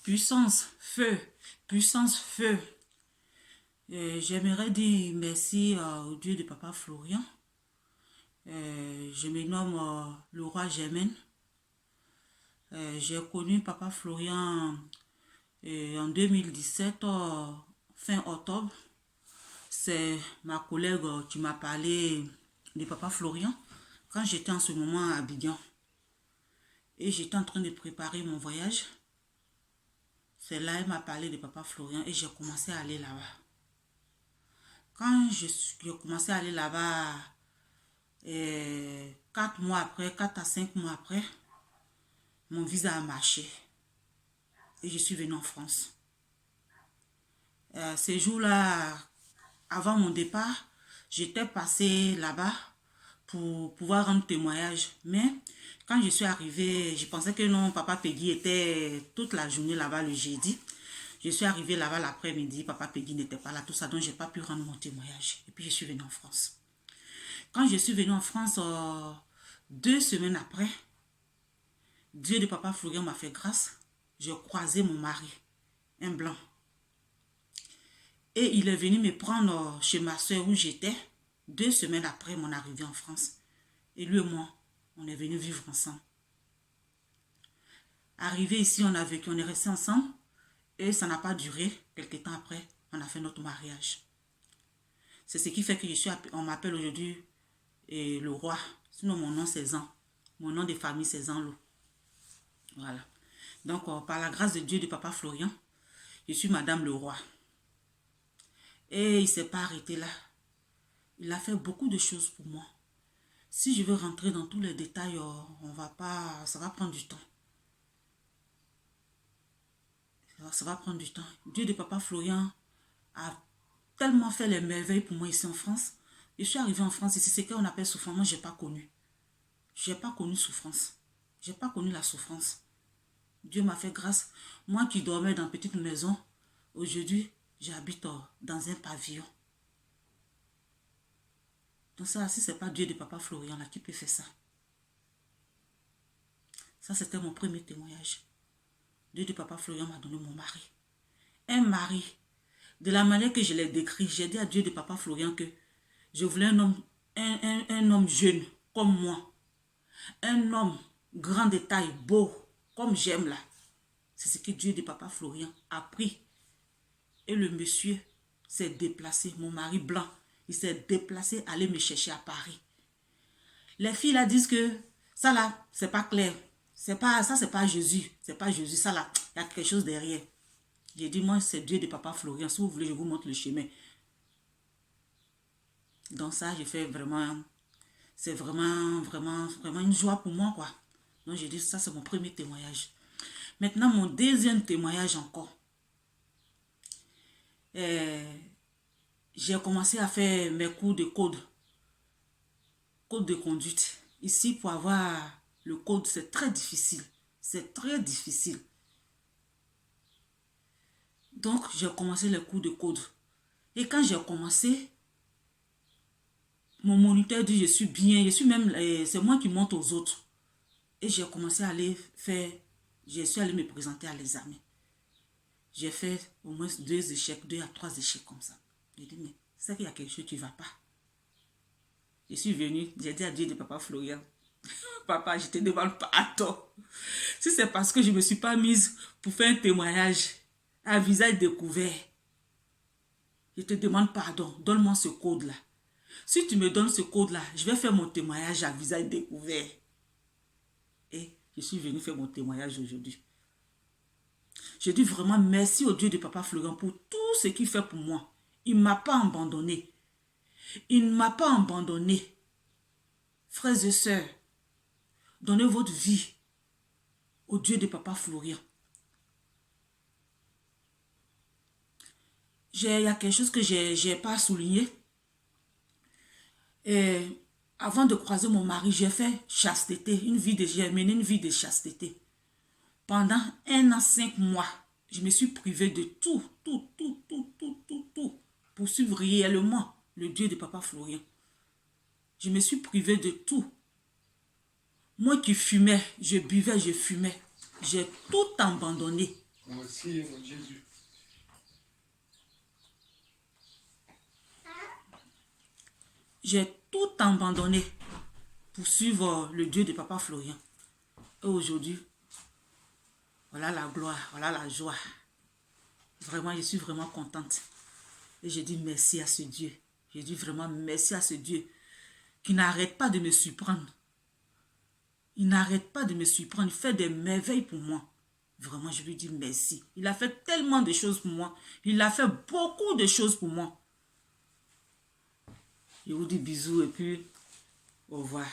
Puissance, feu, puissance, feu. J'aimerais dire merci au Dieu de Papa Florian. Je me nomme le roi Germaine. J'ai connu Papa Florian en 2017, fin octobre. C'est ma collègue qui m'a parlé de Papa Florian quand j'étais en ce moment à Abidjan. Et j'étais en train de préparer mon voyage. C'est là qu'elle m'a parlé de Papa Florian et j'ai commencé à aller là-bas. Quand j'ai commencé à aller là-bas, 4 mois après, 4 à 5 mois après, mon visa a marché et je suis venue en France. Ces jours-là, avant mon départ, j'étais passée là-bas pour pouvoir rendre témoignage. Mais quand je suis arrivée, je pensais que non, Papa Peggy était toute la journée là-bas le jeudi. Je suis arrivée là-bas l'après-midi, Papa Peggy n'était pas là, tout ça, donc je n'ai pas pu rendre mon témoignage. Et puis je suis venue en France. Quand je suis venue en France, 2 semaines après, Dieu de Papa Florian m'a fait grâce. J'ai croisé mon mari, un blanc. Et il est venu me prendre chez ma soeur où j'étais, 2 semaines après mon arrivée en France. Et lui et moi, on est venus vivre ensemble. Arrivé ici, on a vécu, on est resté ensemble. Et ça n'a pas duré. Quelques temps après, on a fait notre mariage. C'est ce qui fait que on m'appelle aujourd'hui le roi. Sinon, mon nom, c'est Zan. Mon nom de famille, c'est Zanlo. Voilà. Donc, par la grâce de Dieu de Papa Florian, je suis Madame le roi. Et il ne s'est pas arrêté là. Il a fait beaucoup de choses pour moi. Si je veux rentrer dans tous les détails, ça va prendre du temps. Ça va prendre du temps. Dieu de Papa Florian a tellement fait les merveilles pour moi ici en France. Je suis arrivée en France et c'est ce qu'on appelle souffrance. Moi, je n'ai pas connu. Je n'ai pas connu souffrance. Je n'ai pas connu la souffrance. Dieu m'a fait grâce. Moi qui dormais dans une petite maison, aujourd'hui, j'habite dans un pavillon. Donc ça, si ce n'est pas Dieu de Papa Florian, là, qui peut faire ça? Ça, c'était mon premier témoignage. Dieu de Papa Florian m'a donné mon mari. Un mari. De la manière que je l'ai décrit, j'ai dit à Dieu de Papa Florian que je voulais un homme jeune, comme moi. Un homme grand de taille, beau, comme j'aime là. C'est ce que Dieu de Papa Florian a pris. Et le monsieur s'est déplacé, mon mari blanc, il s'est déplacé, aller me chercher à Paris. Les filles là disent que ça là, c'est pas clair. Ça, c'est pas Jésus. C'est pas Jésus. Ça là, il y a quelque chose derrière. J'ai dit, moi, c'est Dieu de Papa Florian. Si vous voulez, je vous montre le chemin. Donc ça, j'ai fait vraiment... C'est vraiment une joie pour moi, quoi. Donc j'ai dit, ça, c'est mon premier témoignage. Maintenant, mon deuxième témoignage encore. J'ai commencé à faire mes cours de code. Code de conduite. Ici, pour avoir le code, c'est très difficile. C'est très difficile. Donc, j'ai commencé les cours de code. Et quand j'ai commencé, mon moniteur dit, je suis bien, je suis même, c'est moi qui monte aux autres. Et j'ai commencé à aller faire, je suis allé me présenter à l'examen. J'ai fait au moins 2 échecs, 2 à 3 échecs comme ça. J'ai dit, mais c'est qu'il y a quelque chose qui ne va pas. Je suis venue, j'ai dit à Dieu de Papa Florian, papa, je te demande pardon. Si c'est parce que je ne me suis pas mise pour faire un témoignage à visage découvert, je te demande pardon, donne-moi ce code-là. Si tu me donnes ce code-là, je vais faire mon témoignage à visage découvert. Et je suis venue faire mon témoignage aujourd'hui. Je dis vraiment merci au Dieu de Papa Florian pour tout ce qu'il fait pour moi. Il ne m'a pas abandonné. Il ne m'a pas abandonné. Frères et sœurs, donnez votre vie au Dieu de Papa Florian. Il y a quelque chose que je n'ai pas souligné. Et avant de croiser mon mari, j'ai fait chasteté, j'ai mené une vie de chasteté. Pendant 1 an, 5 mois, je me suis privée de tout, pour suivre réellement le Dieu de Papa Florian. Je me suis privée de tout. Moi qui fumais, je buvais, je fumais. J'ai tout abandonné. Merci, mon Jésus. J'ai tout abandonné pour suivre le Dieu de Papa Florian. Et aujourd'hui, voilà la gloire, voilà la joie. Vraiment, je suis vraiment contente. Et je dis merci à ce Dieu. Je dis vraiment merci à ce Dieu qui n'arrête pas de me surprendre. Il n'arrête pas de me surprendre. Il fait des merveilles pour moi. Vraiment, je lui dis merci. Il a fait tellement de choses pour moi. Il a fait beaucoup de choses pour moi. Je vous dis bisous et puis au revoir.